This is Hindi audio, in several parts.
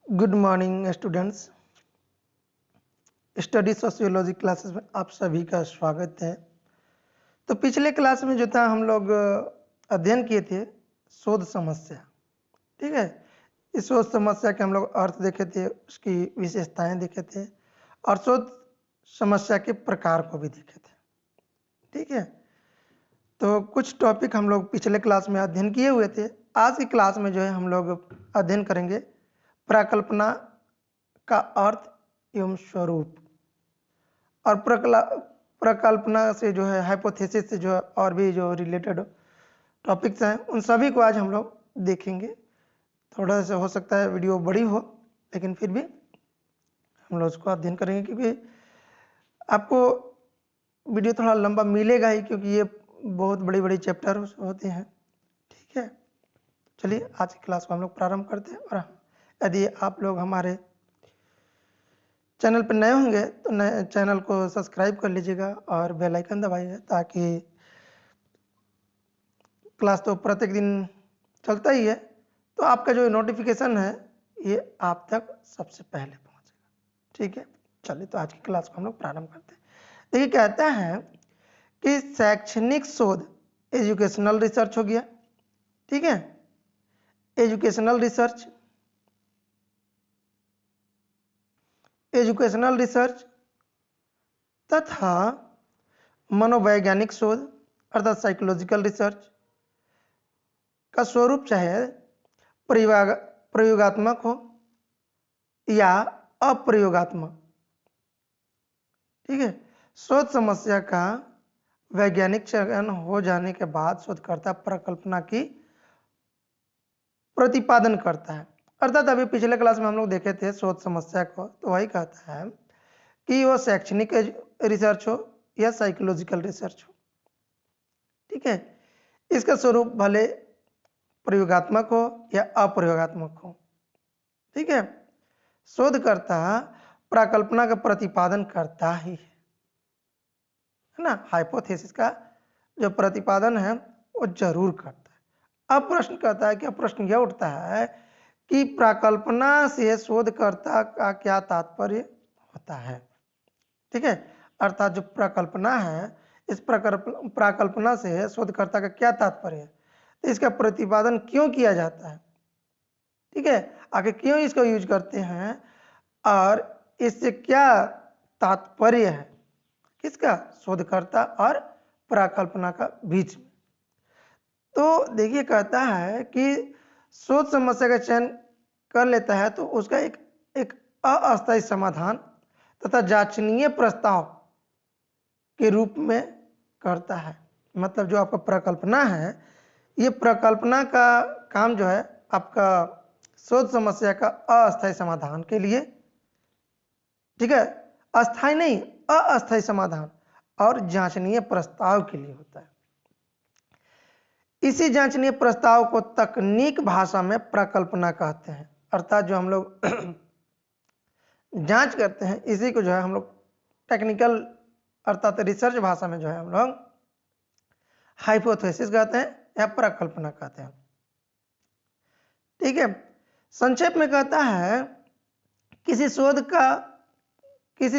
Good morning students. Study sociology classes में आप सभी का स्वागत है। तो पिछले क्लास में जो था हम लोग अध्ययन किए थे शोध समस्या। ठीक है, इस शोध समस्या के हम लोग अर्थ देखे थे, उसकी विशेषताएं देखे थे और शोध समस्या के प्रकार को भी देखे थे। ठीक है, तो कुछ टॉपिक हम लोग पिछले क्लास में अध्ययन किए हुए थे। आज की क्लास में जो है हम लोग अध्ययन करेंगे प्रकल्पना का अर्थ एवं स्वरूप और प्रकल्पना से जो है हाइपोथेसिस से जो है और भी जो रिलेटेड टॉपिक्स हैं उन सभी को आज हम लोग देखेंगे। थोड़ा सा हो सकता है वीडियो बड़ी हो, लेकिन फिर भी हम लोग उसको अध्ययन करेंगे क्योंकि आपको वीडियो थोड़ा लंबा मिलेगा ही, क्योंकि ये बहुत बड़ी बड़ी चैप्टर होते हैं। ठीक है, चलिए आज की क्लास को हम लोग प्रारंभ करते हैं। और यदि आप लोग हमारे चैनल पर नए होंगे तो नए चैनल को सब्सक्राइब कर लीजिएगा और बेल आइकन दबाइएगा, ताकि क्लास तो प्रत्येक दिन चलता ही है, तो आपका जो नोटिफिकेशन है ये आप तक सबसे पहले पहुंचेगा। ठीक है, चलिए तो आज की क्लास को हम लोग प्रारंभ करते हैं। देखिए, कहता है कि शैक्षणिक शोध एजुकेशनल रिसर्च हो गया। ठीक है, एजुकेशनल रिसर्च तथा मनोवैज्ञानिक शोध अर्थात साइकोलॉजिकल रिसर्च का स्वरूप चाहे प्रयोगात्मक हो या अप्रयोगात्मक। ठीक है, शोध समस्या का वैज्ञानिक चयन हो जाने के बाद शोधकर्ता प्रकल्पना की प्रतिपादन करता है। अर्थात अभी पिछले क्लास में हम लोग देखे थे शोध समस्या को, तो वही कहता है कि वो शैक्षणिक रिसर्च हो या साइकोलॉजिकल रिसर्च हो। ठीक है, इसका स्वरूप भले प्रयोगात्मक हो या अप्रयोगात्मक हो। ठीक है, शोधकर्ता प्रकल्पना का प्रतिपादन करता ही है ना। हाइपोथेसिस का जो प्रतिपादन है वो जरूर करता है। अब प्रश्न कहता है कि प्रश्न यह उठता है कि प्रकल्पना से शोधकर्ता का क्या तात्पर्य होता है। ठीक है, अर्थात जो प्रकल्पना है, इस प्रकल्पना से शोधकर्ता का क्या तात्पर्य है, तो इसका प्रतिपादन क्यों किया जाता है। ठीक है, आगे क्यों इसको यूज करते हैं और इससे क्या तात्पर्य है किसका, शोधकर्ता और प्रकल्पना का बीच में। तो देखिए, कहता है कि शोध समस्या का चयन कर लेता है तो उसका एक अस्थायी समाधान तथा जांचनीय प्रस्ताव के रूप में करता है। मतलब जो आपका प्रकल्पना है, ये प्रकल्पना का काम जो है आपका शोध समस्या का अस्थायी समाधान के लिए, ठीक है, अस्थायी नहीं अस्थायी समाधान और जांचनीय प्रस्ताव के लिए होता है। इसी जांचनीय प्रस्ताव को तकनीक भाषा में प्रकल्पना कहते हैं। अर्थात जो हम लोग जांच करते हैं इसी को जो है हम लोग टेक्निकल अर्थात रिसर्च भाषा में जो है हम लोग हाइपोथेसिस कहते हैं या प्रकल्पना कहते हैं। ठीक है, संक्षेप में कहता है किसी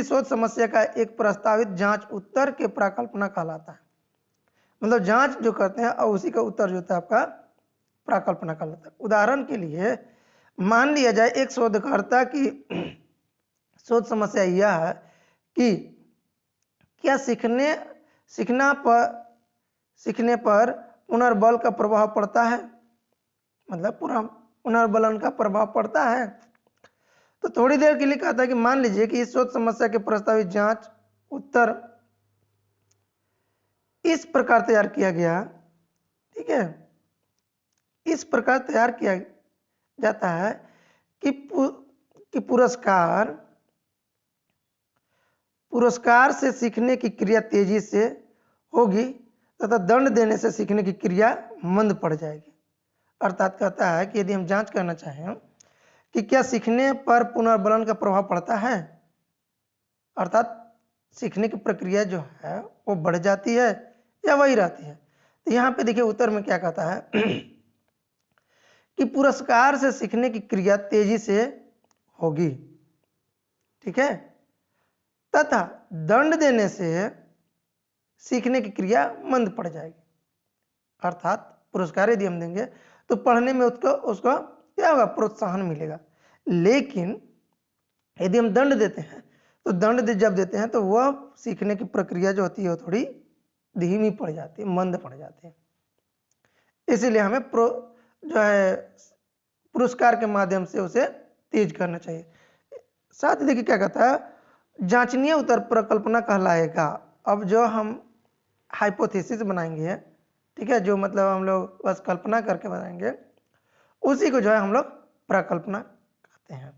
शोध समस्या का एक प्रस्तावित जांच उत्तर के प्रकल्पना कहलाता है। मतलब जांच जो करते हैं और उसी का उत्तर जो होता है आपका प्रकल्पना कहलाता है। उदाहरण के लिए मान लिया जाए एक शोधकर्ता की शोध समस्या यह है कि क्या सीखने पर पुनर्बल का प्रभाव पड़ता है, मतलब पुनर्बलन का प्रभाव पड़ता है। तो थोड़ी देर के लिए कहता है कि मान लीजिए कि इस शोध समस्या के प्रस्तावित जांच उत्तर इस प्रकार तैयार किया गया। ठीक है, इस प्रकार तैयार किया जाता है कि पुरस्कार से सीखने की क्रिया तेजी से होगी तथा दंड देने से सीखने की क्रिया मंद पड़ जाएगी। अर्थात कहता है कि यदि हम जांच करना चाहें कि क्या सीखने पर पुनर्बलन का प्रभाव पड़ता है, अर्थात सीखने की प्रक्रिया जो है वो बढ़ जाती है या वही रहती है, तो यहाँ पे देखिए उत्तर में क्या कहता है कि पुरस्कार से सीखने की क्रिया तेजी से होगी। ठीक है, तथा दंड देने से सीखने की क्रिया मंद पड़ जाएगी। अर्थात पुरस्कार यदि हम देंगे तो पढ़ने में उसको क्या होगा, प्रोत्साहन मिलेगा। लेकिन यदि हम दंड देते हैं तो दंड जब देते हैं तो वह सीखने की प्रक्रिया जो होती है वो थोड़ी धीमी पड़ जाती है, मंद पड़ जाती है। इसीलिए हमें जो है पुरस्कार के माध्यम से उसे तेज करना चाहिए। साथ ही देखिए क्या कहता है, जांचनीय उत्तर प्रकल्पना कहलाएगा। अब जो हम हाइपोथेसिस बनाएंगे, ठीक है, जो मतलब हम लोग बस कल्पना करके बनाएंगे, उसी को जो है हम लोग प्रकल्पना कहते हैं।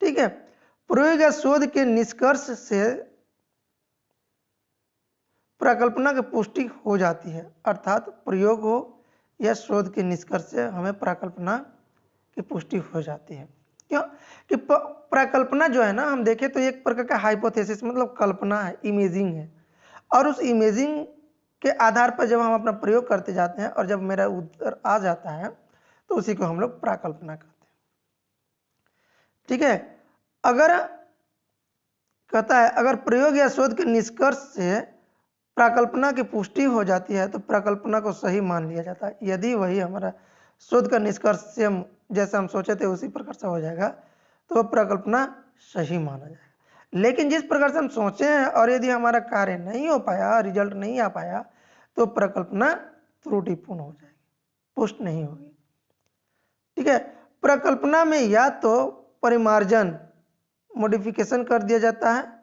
ठीक है, प्रयोग या शोध के निष्कर्ष से प्रकल्पना की पुष्टि हो जाती है। अर्थात प्रयोग हो या शोध के निष्कर्ष से हमें प्रकल्पना की पुष्टि हो जाती है। क्यों कि प्रकल्पना जो है ना, हम देखें तो एक प्रकार का हाइपोथेसिस मतलब कल्पना है, इमेजिंग है, और उस इमेजिंग के आधार पर जब हम अपना प्रयोग करते जाते हैं और जब मेरा उत्तर आ जाता है तो उसी को हम लोग प्रकल्पना कहते हैं। ठीक है, अगर कहता है अगर प्रयोग या शोध के निष्कर्ष से प्रकल्पना की पुष्टि हो जाती है तो प्रकल्पना को सही मान लिया जाता है। यदि वही हमारा शोध का निष्कर्ष से हम जैसा हम सोचे थे उसी प्रकार से हो जाएगा तो वह प्रकल्पना सही माना जाएगा। लेकिन जिस प्रकार से हम सोचे हैं और यदि हमारा कार्य नहीं हो पाया, रिजल्ट नहीं आ पाया, तो प्रकल्पना त्रुटिपूर्ण हो जाएगी, पुष्ट नहीं होगी। ठीक है, प्रकल्पना में या तो परिमार्जन मॉडिफिकेशन कर दिया जाता है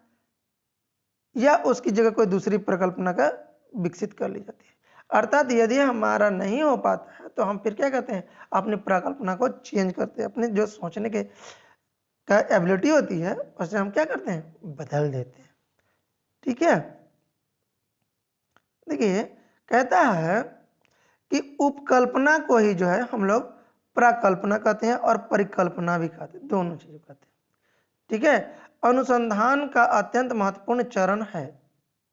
या उसकी जगह कोई दूसरी प्रकल्पना का विकसित कर ली जाती है। अर्थात यदि हमारा नहीं हो पाता है तो हम फिर क्या करते हैं, अपनी प्रकल्पना को चेंज करते हैं, अपने जो सोचने के का एबिलिटी होती है उसे हम क्या करते हैं, बदल देते हैं। ठीक है, देखिए कहता है कि उपकल्पना को ही जो है हम लोग प्रकल्पना कहते हैं और परिकल्पना भी कहते हैं, दोनों चीजें कहते हैं। ठीक है, अनुसंधान का अत्यंत महत्वपूर्ण चरण है।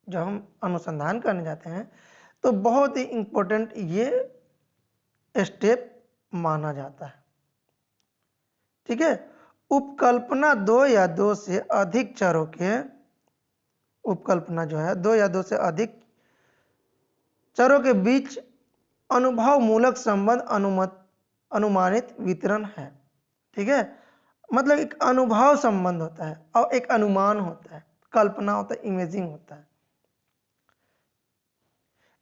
जब हम अनुसंधान करने जाते हैं तो बहुत ही इंपॉर्टेंट ये स्टेप माना जाता है। ठीक है, उपकल्पना दो या दो से अधिक चरों के, उपकल्पना जो है दो या दो से अधिक चरों के बीच अनुभव मूलक संबंध अनुमानित वितरण है। ठीक है, मतलब एक अनुभव संबंध होता है और एक अनुमान होता है, कल्पना होता है, इमेजिंग होता है।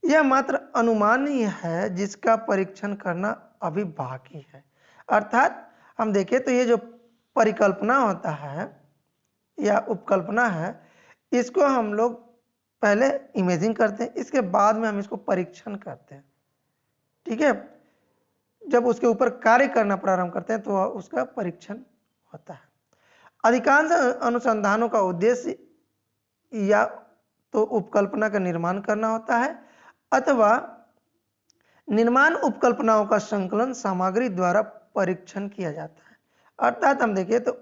यह मात्र अनुमान ही है जिसका परीक्षण करना अभी बाकी है। अर्थात हम देखें तो ये जो परिकल्पना होता है या उपकल्पना है, इसको हम लोग पहले इमेजिंग करते हैं, इसके बाद में हम इसको परीक्षण करते हैं। ठीक है, जब उसके ऊपर कार्य करना प्रारंभ करते हैं तो उसका परीक्षण होता है। अधिकांश अनुसंधानों का उद्देश्य या तो उपकल्पना का निर्माण करना होता है अथवा निर्माण उपकल्पनाओं का संकलन सामग्री द्वारा परीक्षण किया जाता है। अर्थात हम देखिए तो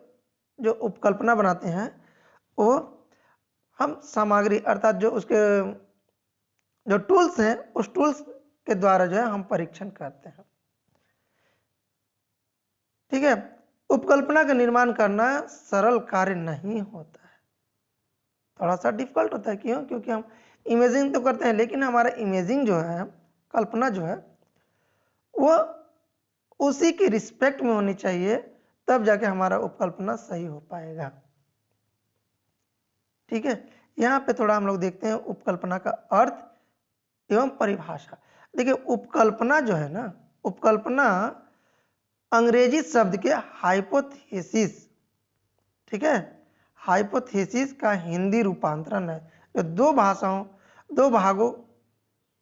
जो उपकल्पना बनाते हैं वो हम सामग्री अर्थात जो उसके जो टूल्स हैं उस टूल्स के द्वारा जो है हम परीक्षण करते हैं। ठीक है, उपकल्पना का निर्माण करना सरल कार्य नहीं होता है, थोड़ा सा डिफिकल्ट होता है। क्यों? क्योंकि हम इमेजिंग तो करते हैं लेकिन हमारा इमेजिंग जो है, कल्पना जो है वो उसी की रिस्पेक्ट में होनी चाहिए, तब जाके हमारा उपकल्पना सही हो पाएगा। ठीक है, यहाँ पे थोड़ा हम लोग देखते हैं उपकल्पना का अर्थ एवं परिभाषा। देखिए उपकल्पना जो है ना, उपकल्पना अंग्रेजी शब्द के हाइपोथेसिस, ठीक है, हाइपोथेसिस का हिंदी रूपांतरण है जो दो भागों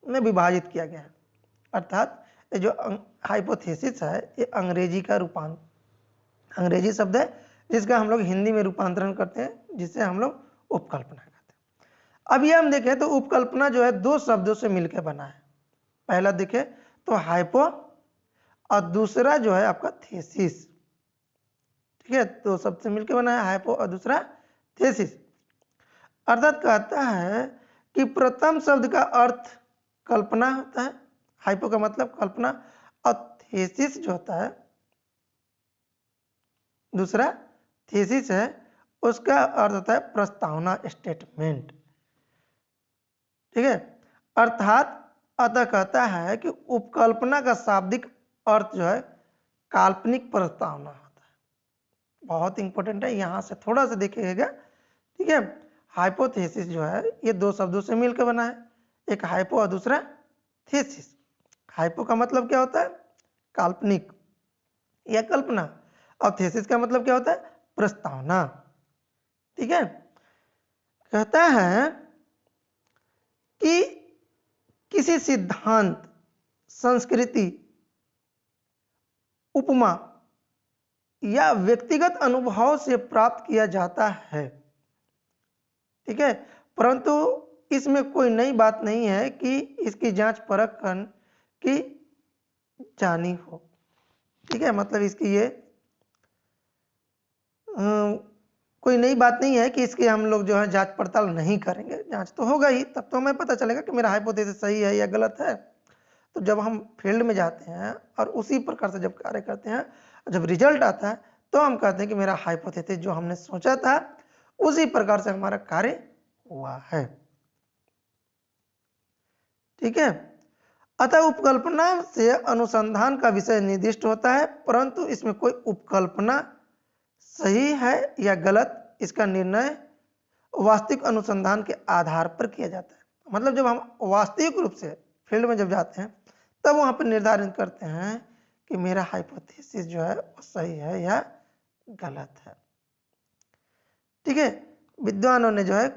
में विभाजित किया गया है। अर्थात ये जो हाइपोथेसिस है ये अंग्रेजी शब्द है जिसका हम लोग हिंदी में रूपांतरण करते हैं, जिससे हम लोग उपकल्पना कहते हैं। अब ये हम देखें तो उपकल्पना जो है दो शब्दों से मिलकर बना है। पहला देखें तो हाइपो और दूसरा जो है आपका थेसिस। ठीक है, दो शब्द से मिलकर बना है, हाइपो और दूसरा थेसिस। अर्थात कहता है कि प्रथम शब्द का अर्थ कल्पना होता है, हाइपो का मतलब कल्पना, और थेसिस जो होता है दूसरा थीसिस है, उसका अर्थ होता है प्रस्तावना, स्टेटमेंट। ठीक है, अर्थात अतः कहता है कि उपकल्पना का शाब्दिक अर्थ जो है काल्पनिक प्रस्तावना होता है। बहुत इंपॉर्टेंट है, यहां से थोड़ा सा देखिएगा। ठीक है, हाइपोथेसिस जो है ये दो शब्दों से मिलकर बना है, एक हाइपो और दूसरा थेसिस। हाइपो का मतलब क्या होता है? काल्पनिक या कल्पना, और थेसिस का मतलब क्या होता है? प्रस्तावना। ठीक है, कहता है कि किसी सिद्धांत, संस्कृति, उपमा या व्यक्तिगत अनुभव से प्राप्त किया जाता है। ठीक है, परंतु इसमें कोई नई बात नहीं है कि इसकी जांच परख की जानी हो। ठीक है, मतलब इसकी ये कोई नई बात नहीं है कि इसकी हम लोग जो है जांच पड़ताल नहीं करेंगे। जांच तो होगा ही, तब तो हमें पता चलेगा कि मेरा हाइपोथेसिस सही है या गलत है। तो जब हम फील्ड में जाते हैं और उसी प्रकार से जब कार्य करते हैं, जब रिजल्ट आता है, तो हम कहते हैं कि मेरा हाइपोथेसिस जो हमने सोचा था उसी प्रकार से हमारा कार्य हुआ है। ठीक है, अतः उपकल्पना से अनुसंधान का विषय निर्दिष्ट होता है, परंतु इसमें कोई उपकल्पना सही है या गलत, इसका निर्णय वास्तविक अनुसंधान के आधार पर किया जाता है। मतलब जब हम वास्तविक रूप से फील्ड में जब जाते हैं, तब वहां पर निर्धारित करते हैं कि मेरा हाइपोथेसिस जो है वो सही है या गलत है। ठीक है, विद्वानों ने जो है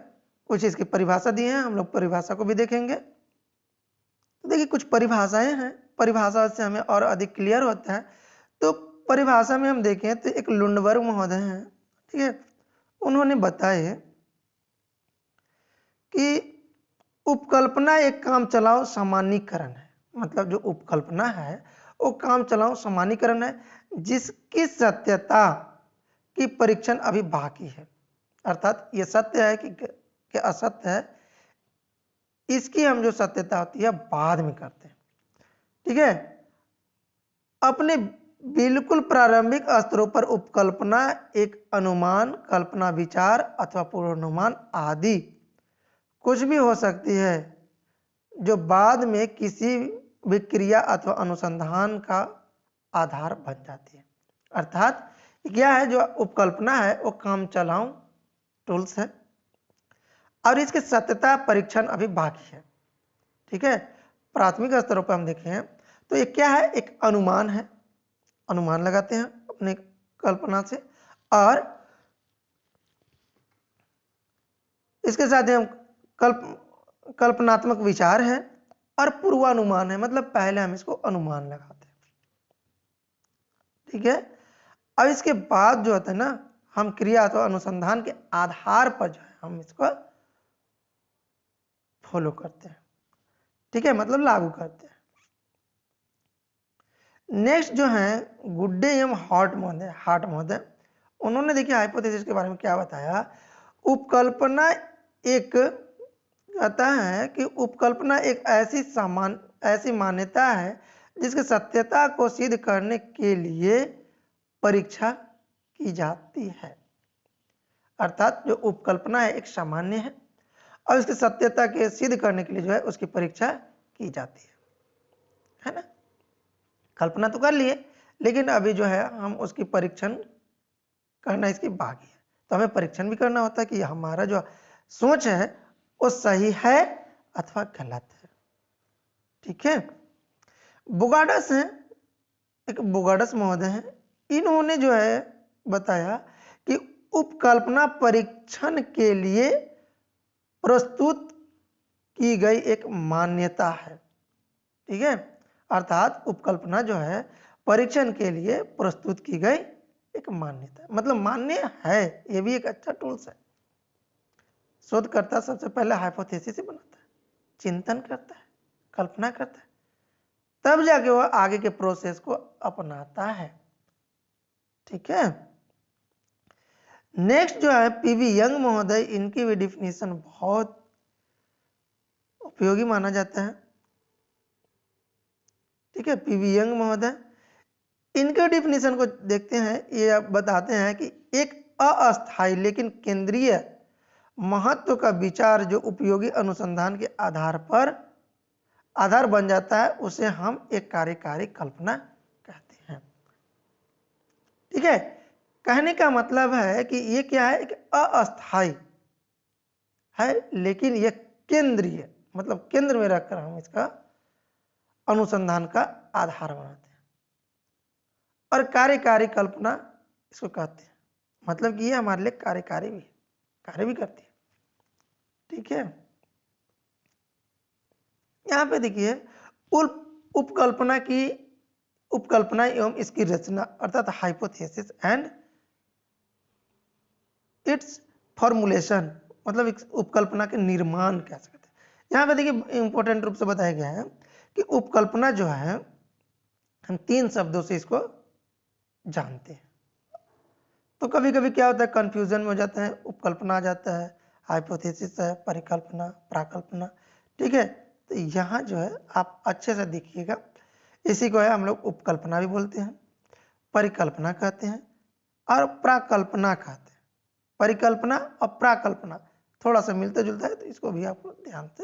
कुछ इसकी परिभाषा दी है, हम लोग परिभाषा को भी देखेंगे। तो देखिए, कुछ परिभाषाएं हैं, परिभाषा से हमें और अधिक क्लियर होता है। तो परिभाषा में हम देखें तो एक लुंडबर्ग महोदय हैं। ठीक है, उन्होंने बताया कि उपकल्पना एक काम चलाओ सामान्यीकरण है। मतलब जो उपकल्पना है वो काम चलाओ सामान्यीकरण है, जिसकी सत्यता की परीक्षण अभी बाकी है। अर्थात ये सत्य है कि असत्य है, इसकी हम जो सत्यता होती है बाद में करते हैं। ठीक है, अपने बिल्कुल प्रारंभिक स्तरों पर उपकल्पना एक अनुमान, कल्पना, विचार अथवा पूर्वानुमान आदि कुछ भी हो सकती है, जो बाद में किसी भी क्रिया अथवा अनुसंधान का आधार बन जाती है। अर्थात क्या है, जो उपकल्पना है वो काम चलाऊ टूल्स है और इसके सत्यता परीक्षण अभी बाकी है। ठीक है, प्राथमिक स्तरों पर हम देखें तो ये क्या है, एक अनुमान है, अनुमान लगाते हैं अपने कल्पना से, और इसके साथ हम कल्पनात्मक विचार है और पूर्वानुमान है, मतलब पहले हम इसको अनुमान लगाते हैं। ठीक है, अब इसके बाद जो होता है ना, हम क्रिया अथवा अनुसंधान के आधार पर जो है हम इसको फॉलो करते हैं। ठीक है, मतलब लागू करते हैं। नेक्स्ट जो है गुड्डे एवं हार्ट महोदय, उन्होंने देखिए हाइपोथेसिस के बारे में क्या बताया। उपकल्पना एक कहता है कि उपकल्पना एक ऐसी मान्यता है जिसकी सत्यता को सिद्ध करने के लिए परीक्षा की जाती है। अर्थात जो उपकल्पना है एक सामान्य है और उसकी सत्यता के सिद्ध करने के लिए जो है उसकी परीक्षा की जाती है ना। कल्पना तो कर लिए, लेकिन अभी जो है हम उसकी परीक्षण करना इसकी बाकी है। तो हमें परीक्षण भी करना होता है कि हमारा जो सोच है वो सही है अथवा गलत है। ठीक है, बुगाडस है, एक बुगाडस महोदय हैं, इन्होंने जो है बताया कि उपकल्पना परीक्षण के लिए प्रस्तुत की गई एक मान्यता है। ठीक है, अर्थात उपकल्पना जो है परीक्षण के लिए प्रस्तुत की गई एक मान्यता, मतलब मान्य है। ये भी एक अच्छा टूल्स है। शोधकर्ता सबसे पहले हाइपोथेसिस ही बनाता है, चिंतन करता है, कल्पना करता है, तब जाके वह आगे के प्रोसेस को अपनाता है। ठीक है, नेक्स्ट जो है पीवी यंग महोदय, इनकी भी डिफिनेशन बहुत उपयोगी माना जाता है। ठीक है, पीवी यंग महोदय, इनके डिफिनीशन को देखते हैं। ये बताते हैं कि एक अस्थायी लेकिन केंद्रीय महत्व का विचार जो उपयोगी अनुसंधान के आधार बन जाता है, उसे हम एक कार्यकारी कल्पना कहते हैं। ठीक है, कहने का मतलब है कि ये क्या है, एक अस्थायी है लेकिन यह केंद्रीय, मतलब केंद्र में रखकर हम इसका अनुसंधान का आधार बनाते हैं। और कार्यकारी कल्पना इसको कहते हैं, मतलब कि ये हमारे लिए कार्यकारी भी है, कार्य भी करती है। ठीक है, यहां पे देखिए उपकल्पना एवं इसकी रचना अर्थात हाइपोथेसिस एंड इट्स फॉर्मुलेशन, मतलब एक उपकल्पना के निर्माण कह सकते हैं। यहाँ पे देखिए इंपॉर्टेंट रूप से बताया गया है कि उपकल्पना जो है हम 3 शब्दों से इसको जानते हैं। तो कभी कभी क्या होता है, कंफ्यूजन में हो जाता है, उपकल्पना आ जाता है, हाइपोथेसिस है, परिकल्पना, प्राकल्पना। ठीक है, तो यहाँ जो है आप अच्छे से देखिएगा, इसी को है हम लोग उपकल्पना भी बोलते हैं, परिकल्पना कहते हैं और प्राकल्पना कहते हैं। परिकल्पना और प्राकल्पना थोड़ा सा मिलता जुलता है, तो इसको भी आप ध्यान से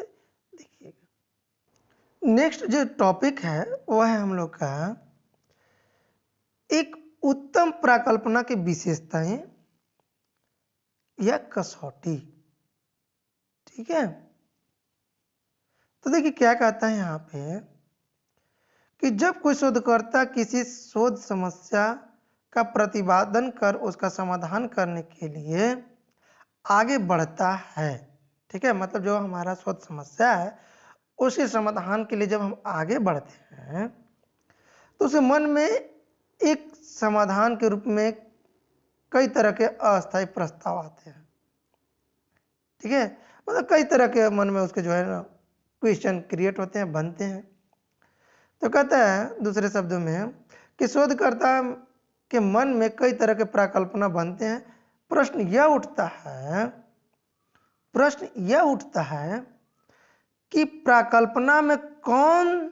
देखिएगा। नेक्स्ट जो टॉपिक है वह है हम लोग का एक उत्तम प्राकल्पना की विशेषताएं या कसौटी। ठीक है, तो देखिए क्या कहता है यहाँ पे कि जब कोई शोधकर्ता किसी शोध समस्या का प्रतिपादन कर उसका समाधान करने के लिए आगे बढ़ता है। ठीक है, मतलब जो हमारा शोध समस्या है उसके समाधान के लिए जब हम आगे बढ़ते हैं तो उसे मन में एक समाधान के रूप में कई तरह के अस्थायी प्रस्ताव आते हैं। ठीक है, मतलब कई तरह के मन में उसके जो है ना क्वेश्चन क्रिएट होते हैं, बनते हैं। तो कहता है दूसरे शब्दों में कि शोधकर्ता के मन में कई तरह के प्राकल्पना बनते हैं। प्रश्न यह उठता है कि प्राकल्पना में कौन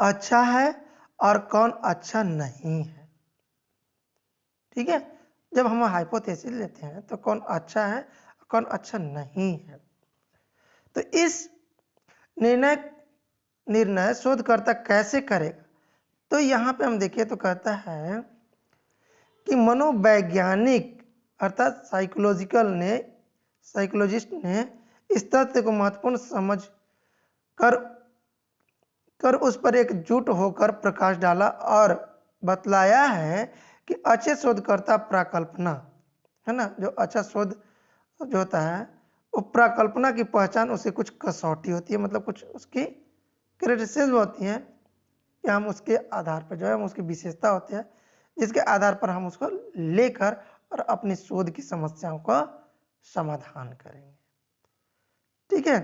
अच्छा है और कौन अच्छा नहीं है। ठीक है, जब हम हाइपोथेसिस लेते हैं तो कौन अच्छा है और कौन अच्छा नहीं है। तो इस निर्णय शोधकर्ता कैसे करेगा, तो यहाँ पे हम देखिए तो कहता है कि मनोवैज्ञानिक अर्थात साइकोलॉजिस्ट ने इस तथ्य को महत्वपूर्ण समझ कर उस पर एकजुट होकर प्रकाश डाला और बतलाया है कि अच्छे शोधकर्ता प्राकल्पना है ना, जो अच्छा शोध जो होता है वो प्राकल्पना की पहचान उसे कुछ कसौटी होती है, मतलब कुछ उसकी क्राइटेरिया होती हैं कि हम उसके आधार पर जो है हम उसकी विशेषता होती है जिसके आधार पर हम उसको लेकर और अपनी शोध की समस्याओं का समाधान करेंगे। ठीक है,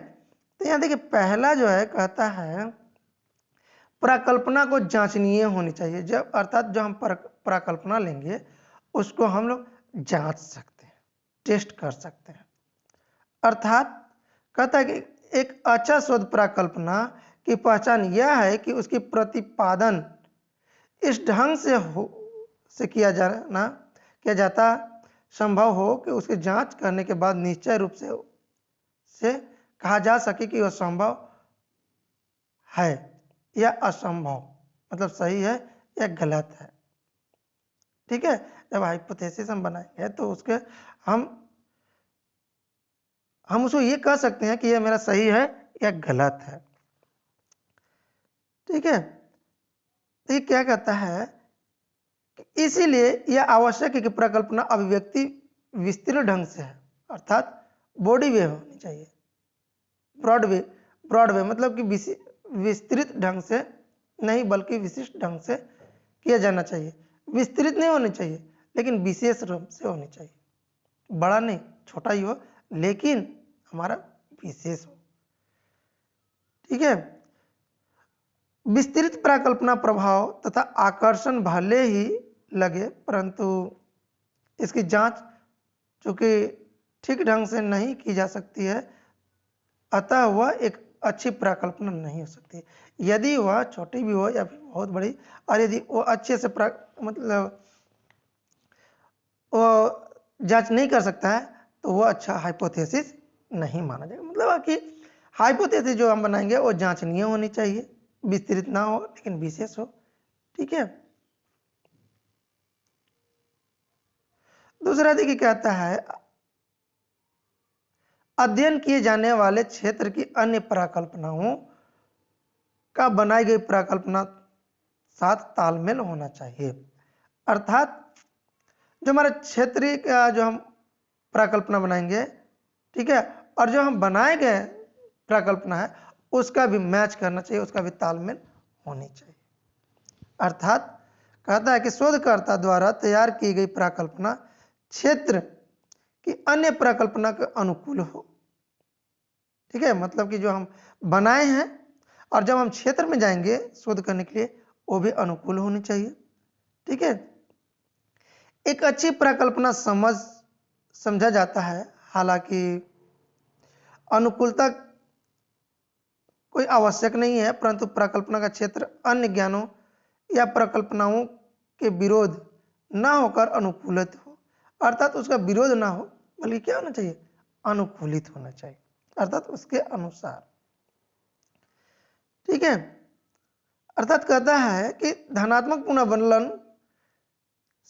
तो यहाँ देखिए पहला जो है कहता है प्राकल्पना को जांचनीय होनी चाहिए। जब अर्थात जो हम प्राकल्पना लेंगे उसको हम लोग जांच सकते हैं, टेस्ट कर सकते हैं। अर्थात कहता है कि एक अच्छा शोध प्राकल्पना की पहचान यह है कि उसकी प्रतिपादन इस ढंग से किया जाता संभव हो कि उसकी जांच करने के बाद निश्चय रूप से कहा जा सके कि वह संभव है या असंभव, मतलब सही है या गलत है। ठीक है, जब हाइपोथेसिस हम बनाएंगे तो उसके हम उसको ये कह सकते हैं कि यह मेरा सही है या गलत है। ठीक है, तो ये क्या कहता है कि इसीलिए यह आवश्यक है कि प्रकल्पना अभिव्यक्ति विस्तृत ढंग से है, अर्थात बॉडी वे होनी चाहिए, ब्रॉड वे मतलब कि विस्तृत ढंग से नहीं बल्कि विशिष्ट ढंग से किया जाना चाहिए। विस्तृत नहीं होनी चाहिए लेकिन विशेष रूप से होनी चाहिए, बड़ा नहीं छोटा ही हो लेकिन हमारा विशेष हो। ठीक है, विस्तृत प्राकल्पना प्रभाव तथा आकर्षण भले ही लगे परंतु इसकी जांच चूंकि ठीक ढंग से नहीं की जा सकती है, अतः वह एक अच्छी परिकल्पना नहीं हो सकती। यदि वह छोटी भी हो या फिर बहुत बड़ी, और यदि वो अच्छे से मतलब वो जांच नहीं कर सकता है, तो वो अच्छा हाइपोथेसिस नहीं माना जाएगा। मतलब कि हाइपोथेसिस जो हम बनाएंगे वो जांचनीय होनी चाहिए, विस्तृत ना हो लेकिन विशेष हो। ठीक है। दूसरा देखिए कहता है, अध्ययन किए जाने वाले क्षेत्र की अन्य परिकल्पनाओं का बनाई गई परिकल्पना साथ तालमेल होना चाहिए। अर्थात जो हमारे क्षेत्रीय का जो हम परिकल्पना बनाएंगे, ठीक है, और जो हम बनाए गए परिकल्पना है उसका भी मैच करना चाहिए, उसका भी तालमेल होनी चाहिए। अर्थात कहता है कि शोधकर्ता द्वारा तैयार की गई परिकल्पना क्षेत्र की अन्य परिकल्पना के अनुकूल हो। ठीक है, मतलब कि जो हम बनाए हैं और जब हम क्षेत्र में जाएंगे शोध करने के लिए वो भी अनुकूल होनी चाहिए। ठीक है। एक अच्छी परिकल्पना समझा जाता है, हालांकि अनुकूलता कोई आवश्यक नहीं है, परंतु परिकल्पना का क्षेत्र अन्य ज्ञानों या परिकल्पनाओं के विरोध ना होकर अनुकूलित हो। अर्थात उसका विरोध ना हो, बल्कि क्या होना चाहिए, अनुकूलित होना चाहिए, अर्थात उसके अनुसार। ठीक है। अर्थात कहता है कि धनात्मक पुनर्वलन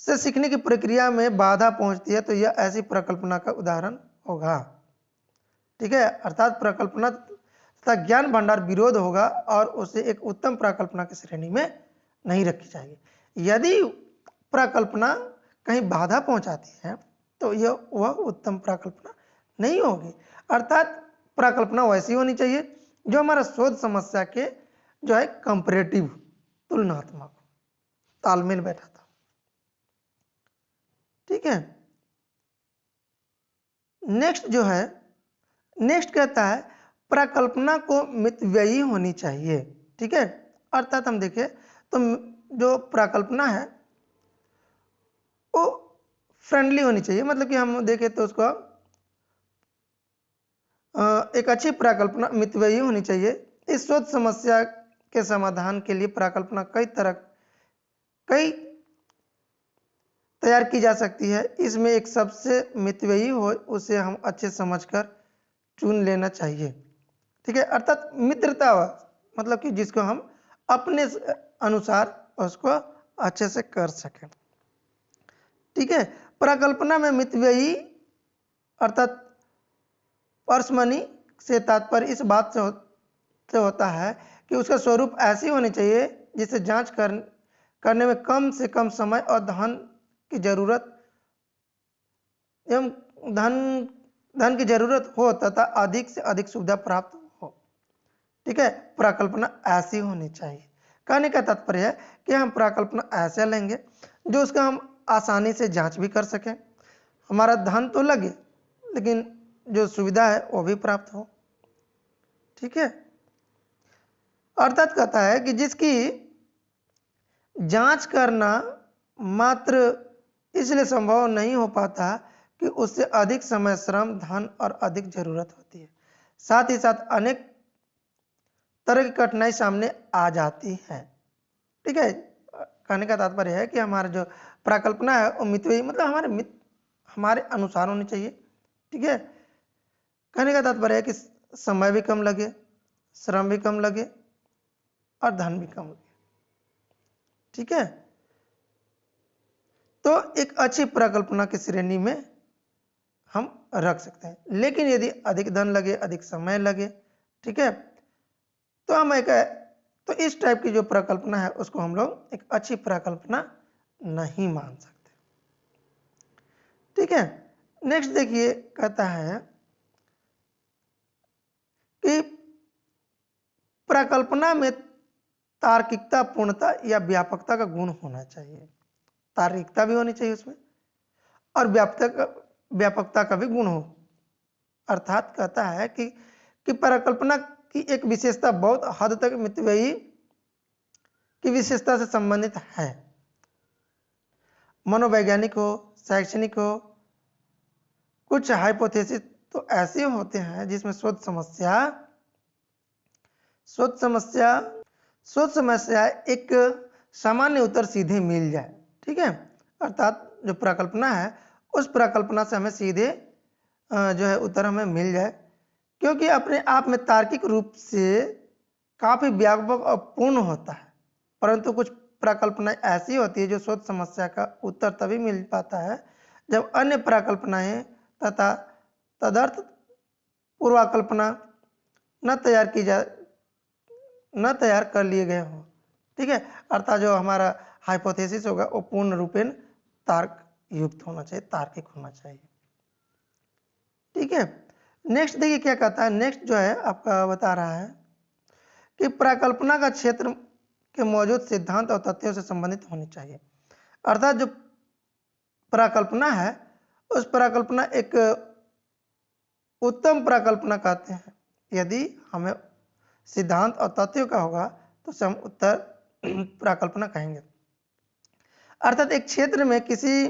से सीखने की प्रक्रिया में बाधा पहुंचती है तो यह ऐसी परिकल्पना का उदाहरण होगा। ठीक है। अर्थात परिकल्पना तथा ज्ञान भंडार विरोध होगा और उसे एक उत्तम परिकल्पना की श्रेणी में नहीं रखी जाएगी। यदि परिकल्पना कहीं बाधा पहुंचाती है तो यह वह उत्तम परिकल्पना नहीं होगी। अर्थात परिकल्पना वैसी होनी चाहिए जो हमारा शोध समस्या के जो है कंपैरेटिव, तुलनात्मक, तालमेल बैठा था। ठीक है। नेक्स्ट जो है, नेक्स्ट कहता है परिकल्पना को मितव्ययी होनी चाहिए। ठीक है। अर्थात हम देखें तो जो परिकल्पना है वो फ्रेंडली होनी चाहिए, मतलब कि हम देखें तो उसको एक अच्छी परिकल्पना मितव्ययी होनी चाहिए। इस शोध समस्या के समाधान के लिए परिकल्पना कई तैयार की जा सकती है। इसमें एक सबसे मितव्ययी हो उसे हम अच्छे समझकर चुन लेना चाहिए। ठीक है। अर्थात मित्रता, मतलब कि जिसको हम अपने अनुसार उसको अच्छे से कर सकें। ठीक है। परिकल्पना में मितव्ययी अर्थात पारस्मनी से तात्पर्य इस बात से होता है कि उसका स्वरूप ऐसी होनी चाहिए जिसे जांच करने में कम से कम समय और धन की जरूरत एवं धन की जरूरत हो तथा अधिक से अधिक सुविधा प्राप्त हो। ठीक है। परिकल्पना ऐसी होनी चाहिए। कहने का तात्पर्य है कि हम परिकल्पना ऐसे लेंगे जो उसका हम आसानी से जांच भी कर सकें, हमारा धन तो लगे लेकिन जो सुविधा है वो भी प्राप्त हो। ठीक है। अर्थात कहता है कि जिसकी जांच करना मात्र इसलिए संभव नहीं हो पाता कि उससे अधिक समय, श्रम, धन और अधिक जरूरत होती है। साथ ही साथ अनेक तरह की कठिनाई सामने आ जाती है। ठीक है। कहने का तात्पर्य है कि हमारा जो परिकल्पना है वो मितव्ययी, मतलब हमारे अनुसार होनी चाहिए। ठीक है। कहने का तात्पर्य है कि समय भी कम लगे, श्रम भी कम लगे और धन भी कम लगे। ठीक है। तो एक अच्छी परिकल्पना की श्रेणी में हम रख सकते हैं। लेकिन यदि अधिक धन लगे, अधिक समय लगे, ठीक है, तो हम तो इस टाइप की जो परिकल्पना है उसको हम लोग एक अच्छी परिकल्पना नहीं मान सकते। ठीक है। नेक्स्ट देखिए कहता है कि परिकल्पना में तार्किकता, पूर्णता या व्यापकता का गुण होना चाहिए। तार्किकता भी होनी चाहिए उसमें और व्यापकता का भी गुण हो। अर्थात कहता है कि परिकल्पना की एक विशेषता बहुत हद तक मितव्ययी की विशेषता से संबंधित है। मनोवैज्ञानिक हो, शैक्षणिक हो, कुछ हाइपोथेसिस तो ऐसे होते हैं जिसमें शोध समस्या सोच समस्या एक सामान्य उत्तर सीधे मिल जाए, ठीक है। अर्थात जो प्रकल्पना है उस प्रकल्पना से हमें सीधे जो है उत्तर हमें मिल जाए, क्योंकि अपने आप में तार्किक रूप से काफी व्यापक और पूर्ण होता है। परंतु कुछ प्रकल्पनाएं ऐसी होती है जो सोच समस्या का उत्तर तभी मिल पाता है जब अन्य प्रकल्पनाएं तथा तदर्थ पूर्वाकल्पना न तैयार कर लिए गए हों, ठीक है। अर्थात जो हमारा हाइपोथेसिस होगा वो पूर्ण रूपेण तर्क युक्त होना चाहिए, तार्किक होना चाहिए, ठीक है। नेक्स्ट देखिए क्या कहता है। नेक्स्ट जो है आपका बता रहा है कि प्रकल्पना का क्षेत्र के मौजूद सिद्धांत और तथ्यों से संबंधित होनी चाहिए। अर्थात जो प्रकल्पना है उस प्रकल्पना एक उत्तम प्रकल्पना कहते हैं यदि हमें सिद्धांत और तथ्यों का होगा तो हम उत्तर प्रकल्पना कहेंगे। अर्थात एक क्षेत्र में किसी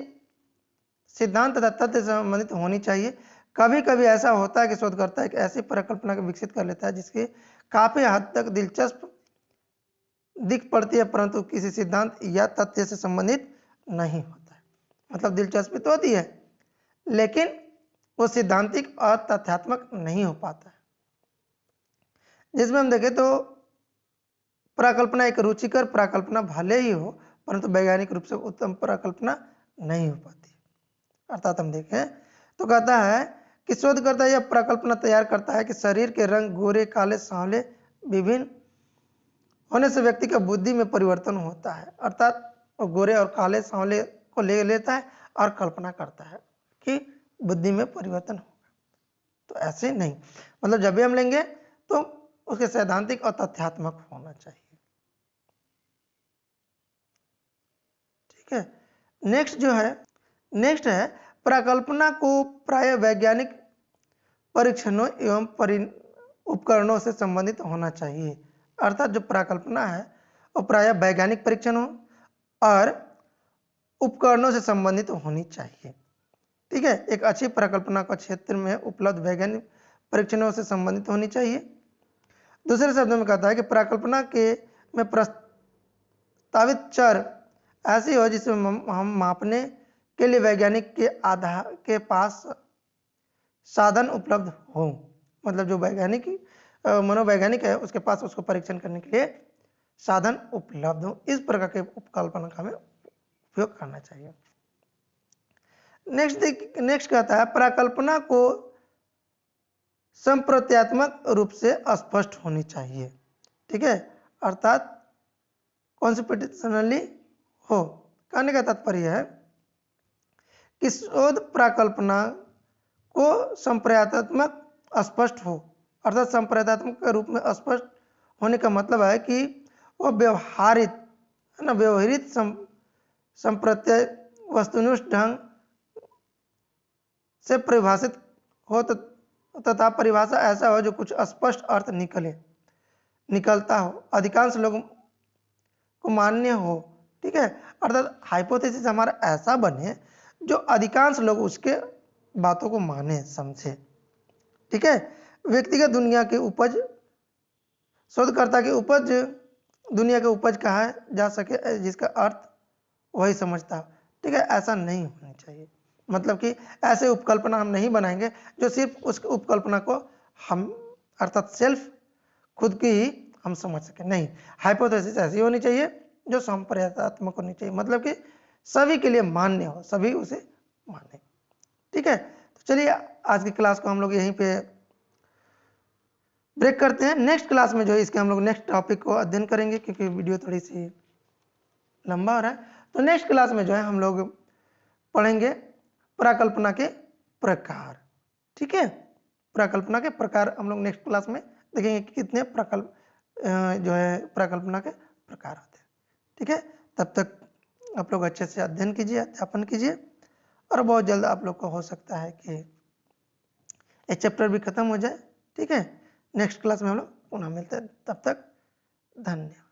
सिद्धांत तथा तथ्य से संबंधित होनी चाहिए। कभी कभी ऐसा होता है कि शोधकर्ता एक ऐसी परिकल्पना को विकसित कर लेता है जिसकी काफी हद तक दिलचस्प दिख पड़ती है परंतु किसी सिद्धांत या तथ्य से संबंधित नहीं होता है। मतलब दिलचस्पी तो होती है लेकिन वो सिद्धांतिक और तथ्यात्मक नहीं हो पाता है। जिसमें हम देखें तो प्रकल्पना एक रुचिकर प्रकल्पना भले ही हो परंतु वैज्ञानिक रूप से उत्तम प्रकल्पना नहीं हो पाती। अर्थात हम देखें तो कहता है कि शोधकर्ता यह प्रकल्पना तैयार करता है कि शरीर के रंग गोरे काले सांवले विभिन्न होने से व्यक्ति का बुद्धि में परिवर्तन होता है। अर्थात वो गोरे और काले सांवले को ले लेता है और कल्पना करता है कि बुद्धि में परिवर्तन होगा। तो ऐसे नहीं, मतलब जब भी हम लेंगे तो उसके सैद्धांतिक और तथ्यात्मक होना चाहिए, ठीक है। नेक्स्ट है प्रकल्पना को प्राय वैज्ञानिक परीक्षणों एवं उपकरणों से संबंधित होना चाहिए। अर्थात जो प्रकल्पना है वो प्राय वैज्ञानिक परीक्षणों और उपकरणों से संबंधित होनी चाहिए, ठीक है। एक अच्छी प्रकल्पना का क्षेत्र में उपलब्ध वैज्ञानिक परीक्षणों से संबंधित होनी चाहिए। दूसरे शब्दों में कहता है कि प्रकल्पना के में प्रस्तावित चर ऐसी हो जिसमें हम मापने के लिए वैज्ञानिक के आधार के पास साधन उपलब्ध हो। मतलब जो वैज्ञानिक मनोवैज्ञानिक है उसके पास उसको परीक्षण करने के लिए साधन उपलब्ध हो। इस प्रकार के उपकल्पना का हमें उपयोग करना चाहिए। नेक्स्ट कहता है प्रकल्पना को संप्रत्यात्मक रूप से स्पष्ट होनी चाहिए, ठीक है। अर्थात कॉन्स्टिट्यूशनली हो। कहने का तात्पर्य है कि शोध प्रकल्पना को संप्रत्यात्मक स्पष्ट हो। अर्थात संप्रत्यात्मक के रूप में स्पष्ट होने का मतलब है कि वो व्यवहारित संप्रत्यय वस्तुनिष्ठ ढंग से परिभाषित हो तथा परिभाषा ऐसा हो जो कुछ स्पष्ट अर्थ निकलता हो, अधिकांश लोगों को मान्य हो, ठीक है। अर्थात हाइपोथेसिस हमारा ऐसा बने जो अधिकांश लोग उसके बातों को माने समझे, ठीक है। व्यक्तिगत दुनिया की उपज शोधकर्ता की उपज दुनिया की उपज कहा जा सके जिसका अर्थ वही समझता, ठीक है। ऐसा नहीं होना चाहिए। मतलब कि ऐसे उपकल्पना हम नहीं बनाएंगे जो सिर्फ उस उपकल्पना को हम अर्थात सेल्फ खुद की ही हम समझ सके, नहीं। हाइपोथेसिस ऐसी होनी चाहिए जो संप्रत्यात्मक होनी चाहिए, मतलब कि सभी के लिए मान्य हो, सभी उसे माने, ठीक है। तो चलिए आज की क्लास को हम लोग यहीं पे ब्रेक करते हैं। नेक्स्ट क्लास में जो है इसके हम लोग नेक्स्ट टॉपिक को अध्ययन करेंगे क्योंकि वीडियो थोड़ी सी लंबा हो रहा है। तो नेक्स्ट क्लास में जो है हम लोग पढ़ेंगे प्रकल्पना के प्रकार, ठीक है। प्रकल्पना के प्रकार हम लोग नेक्स्ट क्लास में देखेंगे कि कितने प्रकल्पना के प्रकार होते हैं, ठीक है। तब तक आप लोग अच्छे से अध्ययन कीजिए, अध्यापन कीजिए और बहुत जल्द आप लोग को हो सकता है कि ये चैप्टर भी खत्म हो जाए, ठीक है। नेक्स्ट क्लास में हम लोग पुनः मिलते हैं, तब तक धन्यवाद।